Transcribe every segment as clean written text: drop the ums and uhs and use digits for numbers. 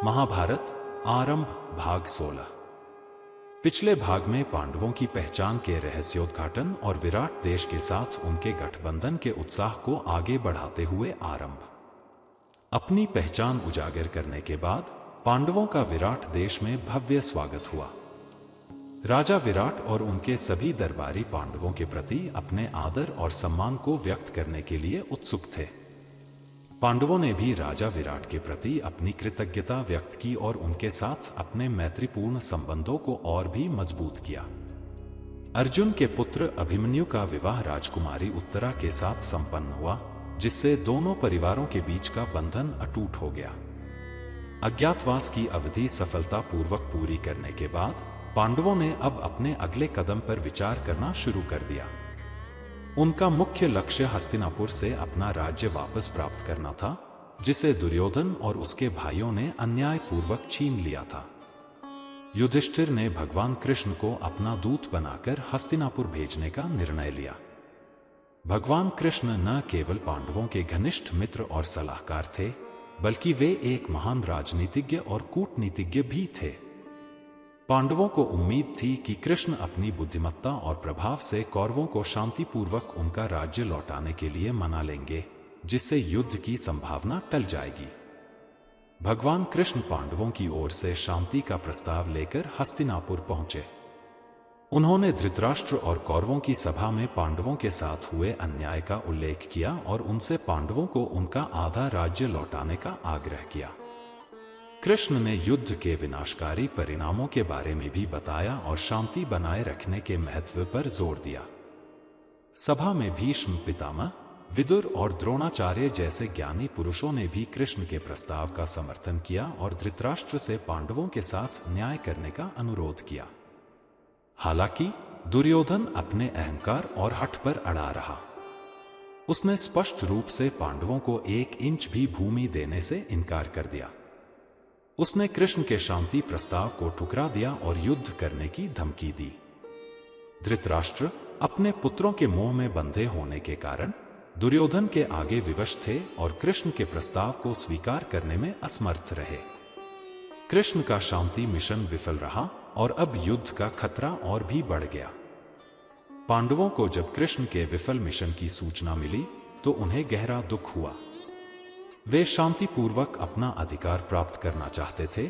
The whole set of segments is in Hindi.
महाभारत आरंभ भाग 16। पिछले भाग में पांडवों की पहचान के रहस्योद्घाटन और विराट देश के साथ उनके गठबंधन के उत्साह को आगे बढ़ाते हुए आरंभ। अपनी पहचान उजागर करने के बाद पांडवों का विराट देश में भव्य स्वागत हुआ। राजा विराट और उनके सभी दरबारी पांडवों के प्रति अपने आदर और सम्मान को व्यक्त करने के लिए उत्सुक थे। पांडवों ने भी राजा विराट के प्रति अपनी कृतज्ञता व्यक्त की और उनके साथ अपने मैत्रीपूर्ण संबंधों को और भी मजबूत किया। अर्जुन के पुत्र अभिमन्यु का विवाह राजकुमारी उत्तरा के साथ संपन्न हुआ, जिससे दोनों परिवारों के बीच का बंधन अटूट हो गया। अज्ञातवास की अवधि सफलतापूर्वक पूरी करने के बाद पांडवों ने अब अपने अगले कदम पर विचार करना शुरू कर दिया। उनका मुख्य लक्ष्य हस्तिनापुर से अपना राज्य वापस प्राप्त करना था, जिसे दुर्योधन और उसके भाइयों ने अन्यायपूर्वक छीन लिया था। युधिष्ठिर ने भगवान कृष्ण को अपना दूत बनाकर हस्तिनापुर भेजने का निर्णय लिया। भगवान कृष्ण न केवल पांडवों के घनिष्ठ मित्र और सलाहकार थे, बल्कि वे एक महान राजनीतिज्ञ और कूटनीतिज्ञ भी थे। पांडवों को उम्मीद थी कि कृष्ण अपनी बुद्धिमत्ता और प्रभाव से कौरवों को शांतिपूर्वक उनका राज्य लौटाने के लिए मना लेंगे, जिससे युद्ध की संभावना टल जाएगी। भगवान कृष्ण पांडवों की ओर से शांति का प्रस्ताव लेकर हस्तिनापुर पहुंचे। उन्होंने धृतराष्ट्र और कौरवों की सभा में पांडवों के साथ हुए अन्याय का उल्लेख किया और उनसे पांडवों को उनका आधा राज्य लौटाने का आग्रह किया। कृष्ण ने युद्ध के विनाशकारी परिणामों के बारे में भी बताया और शांति बनाए रखने के महत्व पर जोर दिया। सभा में भीष्म पितामह, विदुर और द्रोणाचार्य जैसे ज्ञानी पुरुषों ने भी कृष्ण के प्रस्ताव का समर्थन किया और धृतराष्ट्र से पांडवों के साथ न्याय करने का अनुरोध किया। हालांकि दुर्योधन अपने अहंकार और हठ पर अड़ा रहा। उसने स्पष्ट रूप से पांडवों को 1 इंच भी भूमि देने से इनकार कर दिया। उसने कृष्ण के शांति प्रस्ताव को ठुकरा दिया और युद्ध करने की धमकी दी। धृतराष्ट्र अपने पुत्रों के मोह में बंधे होने के कारण दुर्योधन के आगे विवश थे और कृष्ण के प्रस्ताव को स्वीकार करने में असमर्थ रहे। कृष्ण का शांति मिशन विफल रहा और अब युद्ध का खतरा और भी बढ़ गया। पांडवों को जब कृष्ण के विफल मिशन की सूचना मिली तो उन्हें गहरा दुख हुआ। वे शांतिपूर्वक अपना अधिकार प्राप्त करना चाहते थे,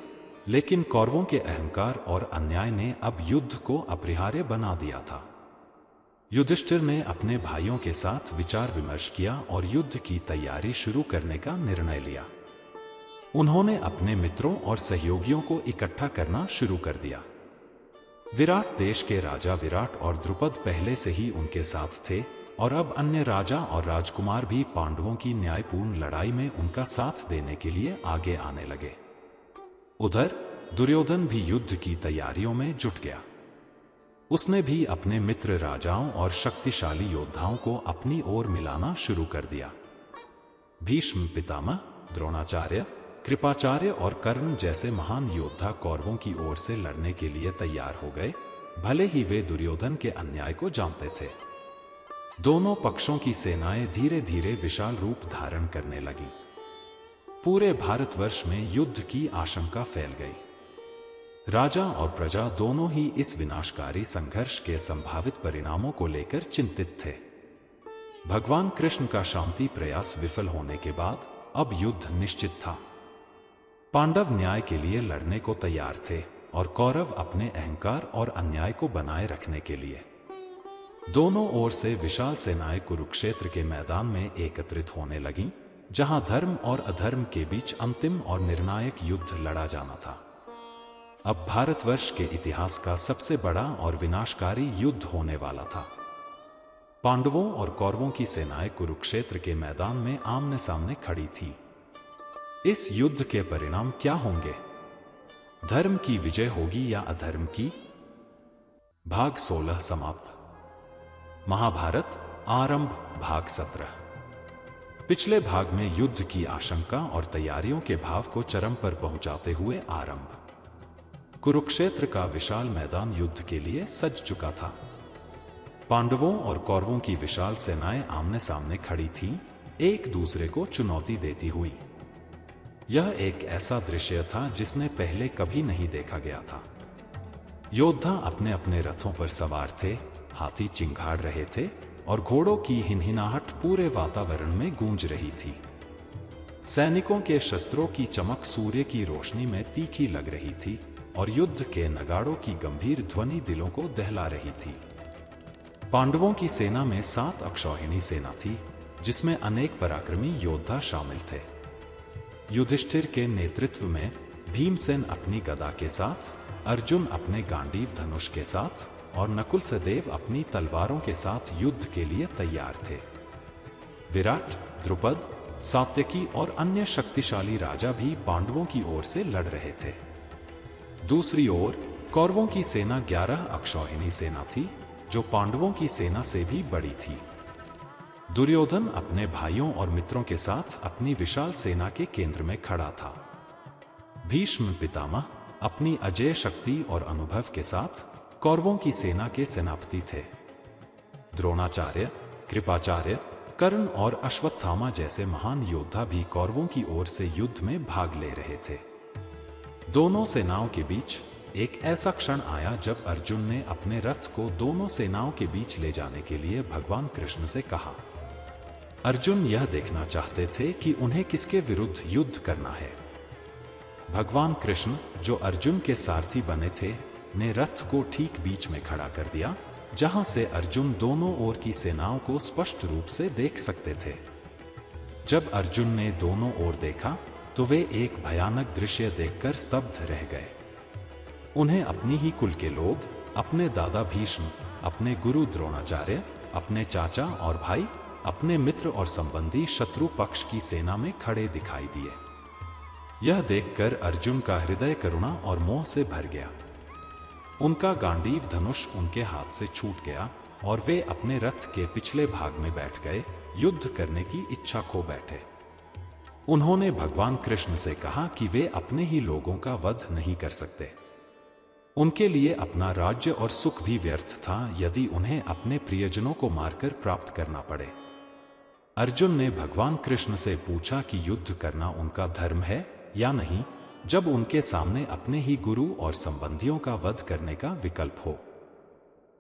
लेकिन कौरवों के अहंकार और अन्याय ने अब युद्ध को अपरिहार्य बना दिया था। युधिष्ठिर ने अपने भाइयों के साथ विचार विमर्श किया और युद्ध की तैयारी शुरू करने का निर्णय लिया। उन्होंने अपने मित्रों और सहयोगियों को इकट्ठा करना शुरू कर दिया। विराट देश के राजा विराट और द्रुपद पहले से ही उनके साथ थे और अब अन्य राजा और राजकुमार भी पांडवों की न्यायपूर्ण लड़ाई में उनका साथ देने के लिए आगे आने लगे। उधर दुर्योधन भी युद्ध की तैयारियों में जुट गया। उसने भी अपने मित्र राजाओं और शक्तिशाली योद्धाओं को अपनी ओर मिलाना शुरू कर दिया। भीष्म पितामह, द्रोणाचार्य, कृपाचार्य और कर्ण जैसे महान योद्धा कौरवों की ओर से लड़ने के लिए तैयार हो गए, भले ही वे दुर्योधन के अन्याय को जानते थे। दोनों पक्षों की सेनाएं धीरे धीरे विशाल रूप धारण करने लगी। पूरे भारतवर्ष में युद्ध की आशंका फैल गई। राजा और प्रजा दोनों ही इस विनाशकारी संघर्ष के संभावित परिणामों को लेकर चिंतित थे। भगवान कृष्ण का शांति प्रयास विफल होने के बाद अब युद्ध निश्चित था। पांडव न्याय के लिए लड़ने को तैयार थे और कौरव अपने अहंकार और अन्याय को बनाए रखने के लिए। दोनों ओर से विशाल सेनाएं कुरुक्षेत्र के मैदान में एकत्रित होने लगीं, जहां धर्म और अधर्म के बीच अंतिम और निर्णायक युद्ध लड़ा जाना था। अब भारतवर्ष के इतिहास का सबसे बड़ा और विनाशकारी युद्ध होने वाला था। पांडवों और कौरवों की सेनाएं कुरुक्षेत्र के मैदान में आमने सामने खड़ी थी। इस युद्ध के परिणाम क्या होंगे? धर्म की विजय होगी या अधर्म की? भाग 16 समाप्त। महाभारत आरंभ भाग 17। पिछले भाग में युद्ध की आशंका और तैयारियों के भाव को चरम पर पहुंचाते हुए आरंभ। कुरुक्षेत्र का विशाल मैदान युद्ध के लिए सज चुका था। पांडवों और कौरवों की विशाल सेनाएं आमने सामने खड़ी थीं, एक दूसरे को चुनौती देती हुई। यह एक ऐसा दृश्य था जिसने पहले कभी नहीं देखा गया था। योद्धा अपने अपने रथों पर सवार थे, हाथी चिंगाड़ रहे थे और घोड़ों की हिनहिनाहट पूरे वातावरण में गूंज रही थी। सैनिकों के शस्त्रों की चमक सूर्य की रोशनी में तीखी लग रही थी और युद्ध के नगाड़ों की गंभीर ध्वनि दिलों को दहला रही थी। पांडवों की सेना में 7 अक्षौहिणी सेना थी, जिसमें अनेक पराक्रमी योद्धा शामिल थे। युधिष्ठिर के नेतृत्व में भीमसेन अपनी गदा के साथ, अर्जुन अपने गांडीव धनुष के साथ और नकुल सहदेव अपनी तलवारों के साथ युद्ध के लिए तैयार थे। विराट, द्रुपद, सात्यकी और अन्य शक्तिशाली राजा भी पांडवों की ओर से लड़ रहे थे। दूसरी ओर कौरवों की सेना 11 अक्षौहिणी सेना थी, जो पांडवों की सेना से भी बड़ी थी। दुर्योधन अपने भाइयों और मित्रों के साथ अपनी विशाल सेना के केंद्र में खड़ा था। भीष्म पितामह अपनी अजेय शक्ति और अनुभव के साथ कौरवों की सेना के सेनापति थे। द्रोणाचार्य, कृपाचार्य, कर्ण और अश्वत्थामा जैसे महान योद्धा भी कौरवों की ओर से युद्ध में भाग ले रहे थे। दोनों सेनाओं के बीच एक ऐसा क्षण आया जब अर्जुन ने अपने रथ को दोनों सेनाओं के बीच ले जाने के लिए भगवान कृष्ण से कहा। अर्जुन यह देखना चाहते थे कि उन्हें किसके विरुद्ध युद्ध करना है। भगवान कृष्ण, जो अर्जुन के सारथी बने थे, ने रथ को ठीक बीच में खड़ा कर दिया, जहां से अर्जुन दोनों ओर की सेनाओं को स्पष्ट रूप से देख सकते थे। जब अर्जुन ने दोनों ओर देखा तो वे एक भयानक दृश्य देखकर स्तब्ध रह गए। उन्हें अपनी ही कुल के लोग, अपने दादा भीष्म, अपने गुरु द्रोणाचार्य, अपने चाचा और भाई, अपने मित्र और संबंधी शत्रु पक्ष की सेना में खड़े दिखाई दिए। यह देखकर अर्जुन का हृदय करुणा और मोह से भर गया। उनका गांडीव धनुष उनके हाथ से छूट गया और वे अपने रथ के पिछले भाग में बैठ गए, युद्ध करने की इच्छा खो बैठे। उन्होंने भगवान कृष्ण से कहा कि वे अपने ही लोगों का वध नहीं कर सकते। उनके लिए अपना राज्य और सुख भी व्यर्थ था यदि उन्हें अपने प्रियजनों को मारकर प्राप्त करना पड़े। अर्जुन ने भगवान कृष्ण से पूछा कि युद्ध करना उनका धर्म है या नहीं, जब उनके सामने अपने ही गुरु और संबंधियों का वध करने का विकल्प हो।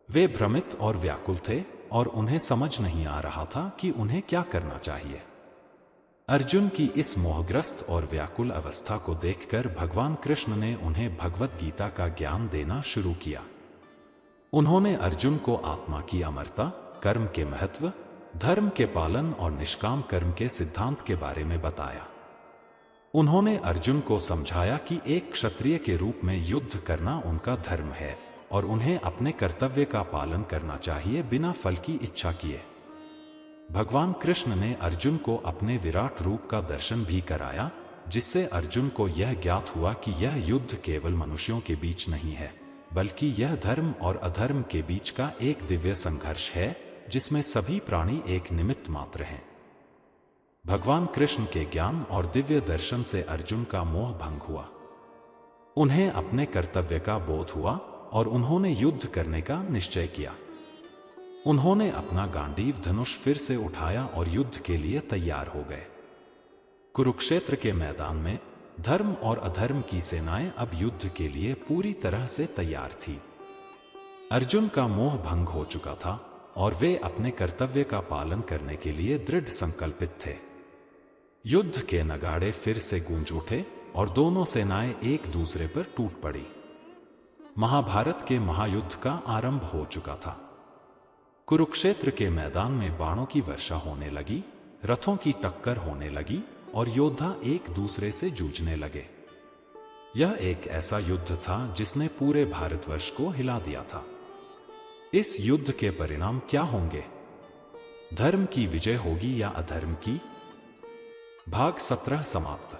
वे भ्रमित और व्याकुल थे और उन्हें समझ नहीं आ रहा था कि उन्हें क्या करना चाहिए। अर्जुन की इस मोहग्रस्त और व्याकुल अवस्था को देखकर भगवान कृष्ण ने उन्हें भगवत गीता का ज्ञान देना शुरू किया। उन्होंने अर्जुन को आत्मा की अमरता, कर्म के महत्व, धर्म के पालन और निष्काम कर्म के सिद्धांत के बारे में बताया। उन्होंने अर्जुन को समझाया कि एक क्षत्रिय के रूप में युद्ध करना उनका धर्म है और उन्हें अपने कर्तव्य का पालन करना चाहिए बिना फल की इच्छा किए। भगवान कृष्ण ने अर्जुन को अपने विराट रूप का दर्शन भी कराया, जिससे अर्जुन को यह ज्ञात हुआ कि यह युद्ध केवल मनुष्यों के बीच नहीं है, बल्कि यह धर्म और अधर्म के बीच का एक दिव्य संघर्ष है, जिसमें सभी प्राणी एक निमित्त मात्र हैं। भगवान कृष्ण के ज्ञान और दिव्य दर्शन से अर्जुन का मोह भंग हुआ। उन्हें अपने कर्तव्य का बोध हुआ और उन्होंने युद्ध करने का निश्चय किया। उन्होंने अपना गांडीव धनुष फिर से उठाया और युद्ध के लिए तैयार हो गए। कुरुक्षेत्र के मैदान में धर्म और अधर्म की सेनाएं अब युद्ध के लिए पूरी तरह से तैयार थी। अर्जुन का मोह भंग हो चुका था और वे अपने कर्तव्य का पालन करने के लिए दृढ़ संकल्पित थे। युद्ध के नगाड़े फिर से गूंज उठे और दोनों सेनाएं एक दूसरे पर टूट पड़ी। महाभारत के महायुद्ध का आरंभ हो चुका था। कुरुक्षेत्र के मैदान में बाणों की वर्षा होने लगी, रथों की टक्कर होने लगी और योद्धा एक दूसरे से जूझने लगे। यह एक ऐसा युद्ध था जिसने पूरे भारतवर्ष को हिला दिया था। इस युद्ध के परिणाम क्या होंगे? धर्म की विजय होगी या अधर्म की? भाग 17 समाप्त।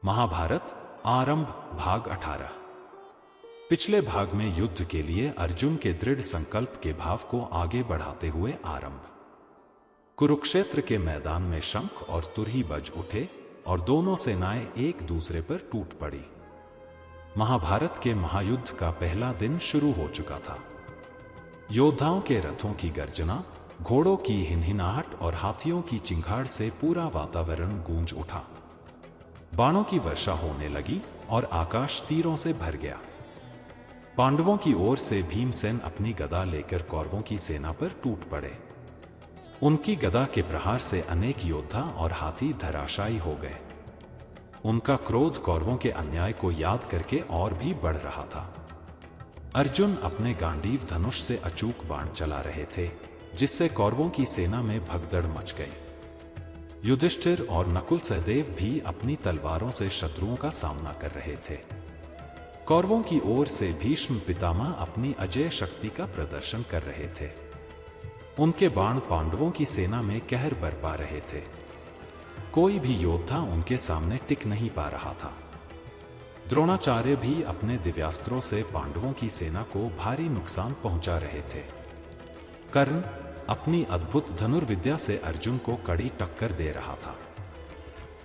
महाभारत आरंभ भाग 18। पिछले भाग में युद्ध के लिए अर्जुन के दृढ़ संकल्प के भाव को आगे बढ़ाते हुए आरंभ। कुरुक्षेत्र के मैदान में शंख और तुरही बज उठे और दोनों सेनाएं एक दूसरे पर टूट पड़ी। महाभारत के महायुद्ध का पहला दिन शुरू हो चुका था। योद्धाओं के रथों की गर्जना, घोड़ों की हिनहिनाहट और हाथियों की चिंगाड़ से पूरा वातावरण गूंज उठा। बाणों की वर्षा होने लगी और आकाश तीरों से भर गया। पांडवों की ओर से भीमसेन अपनी गदा लेकर कौरवों की सेना पर टूट पड़े। उनकी गदा के प्रहार से अनेक योद्धा और हाथी धराशायी हो गए। उनका क्रोध कौरवों के अन्याय को याद करके और भी बढ़ रहा था। अर्जुन अपने गांडीव धनुष से अचूक बाण चला रहे थे, जिससे कौरवों की सेना में भगदड़ मच गई। युधिष्ठिर और नकुल सहदेव भी अपनी तलवारों से शत्रुओं का सामना कर रहे थे। कौरवों की ओर से भीष्म पितामह अपनी अजेय शक्ति का प्रदर्शन कर रहे थे। उनके बाण पांडवों की सेना में कहर बरपा रहे थे। कोई भी योद्धा उनके सामने टिक नहीं पा रहा था। द्रोणाचार्य भी अपने दिव्यास्त्रों से पांडवों की सेना को भारी नुकसान पहुंचा रहे थे। कर्ण अपनी अद्भुत धनुर्विद्या से अर्जुन को कड़ी टक्कर दे रहा था।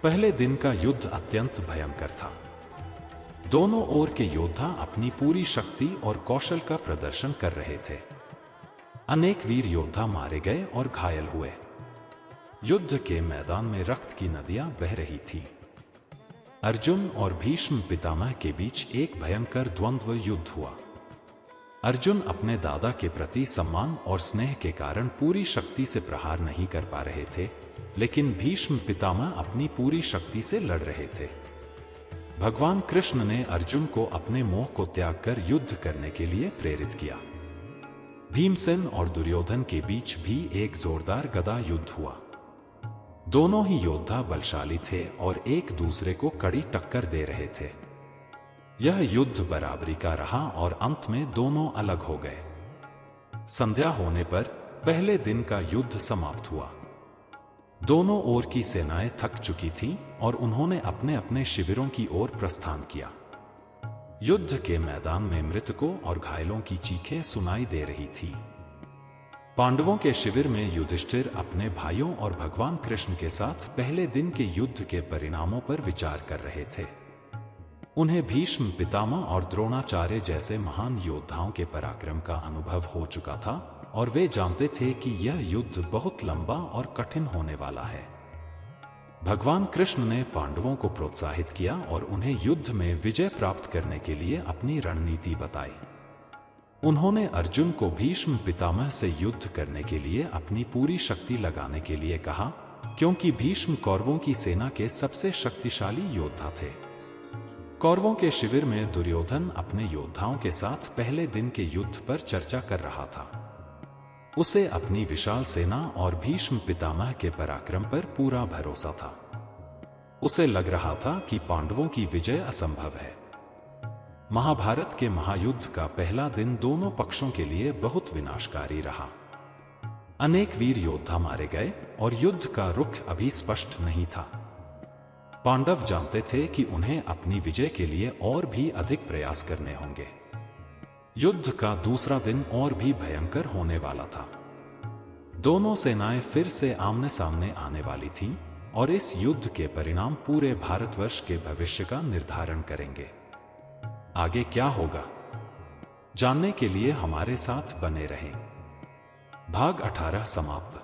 पहले दिन का युद्ध अत्यंत भयंकर था। दोनों ओर के योद्धा अपनी पूरी शक्ति और कौशल का प्रदर्शन कर रहे थे। अनेक वीर योद्धा मारे गए और घायल हुए। युद्ध के मैदान में रक्त की नदियां बह रही थी। अर्जुन और भीष्म पितामह के बीच एक भयंकर द्वंद्व युद्ध हुआ। अर्जुन अपने दादा के प्रति सम्मान और स्नेह के कारण पूरी शक्ति से प्रहार नहीं कर पा रहे थे, लेकिन भीष्म पितामह अपनी पूरी शक्ति से लड़ रहे थे। भगवान कृष्ण ने अर्जुन को अपने मोह को त्याग कर युद्ध करने के लिए प्रेरित किया। भीमसेन और दुर्योधन के बीच भी एक जोरदार गदा युद्ध हुआ। दोनों ही योद्धा बलशाली थे और एक दूसरे को कड़ी टक्कर दे रहे थे। यह युद्ध बराबरी का रहा और अंत में दोनों अलग हो गए। संध्या होने पर पहले दिन का युद्ध समाप्त हुआ। दोनों ओर की सेनाएं थक चुकी थीं और उन्होंने अपने अपने शिविरों की ओर प्रस्थान किया। युद्ध के मैदान में मृतकों और घायलों की चीखें सुनाई दे रही थी। पांडवों के शिविर में युधिष्ठिर अपने भाइयों और भगवान कृष्ण के साथ पहले दिन के युद्ध के परिणामों पर विचार कर रहे थे। उन्हें भीष्म पितामह और द्रोणाचार्य जैसे महान योद्धाओं के पराक्रम का अनुभव हो चुका था और वे जानते थे कि यह युद्ध बहुत लंबा और कठिन होने वाला है। भगवान कृष्ण ने पांडवों को प्रोत्साहित किया और उन्हें युद्ध में विजय प्राप्त करने के लिए अपनी रणनीति बताई। उन्होंने अर्जुन को भीष्म पितामह से युद्ध करने के लिए अपनी पूरी शक्ति लगाने के लिए कहा, क्योंकि भीष्म कौरवों की सेना के सबसे शक्तिशाली योद्धा थे। कौरवों के शिविर में दुर्योधन अपने योद्धाओं के साथ पहले दिन के युद्ध पर चर्चा कर रहा था। उसे अपनी विशाल सेना और भीष्म पितामह के पराक्रम पर पूरा भरोसा था। उसे लग रहा था कि पांडवों की विजय असंभव है। महाभारत के महायुद्ध का पहला दिन दोनों पक्षों के लिए बहुत विनाशकारी रहा। अनेक वीर योद्धा मारे गए और युद्ध का रुख अभी स्पष्ट नहीं था। पांडव जानते थे कि उन्हें अपनी विजय के लिए और भी अधिक प्रयास करने होंगे। युद्ध का दूसरा दिन और भी भयंकर होने वाला था। दोनों सेनाएं फिर से आमने सामने आने वाली थीं और इस युद्ध के परिणाम पूरे भारतवर्ष के भविष्य का निर्धारण करेंगे। आगे क्या होगा, जानने के लिए हमारे साथ बने रहें। भाग 18 समाप्त।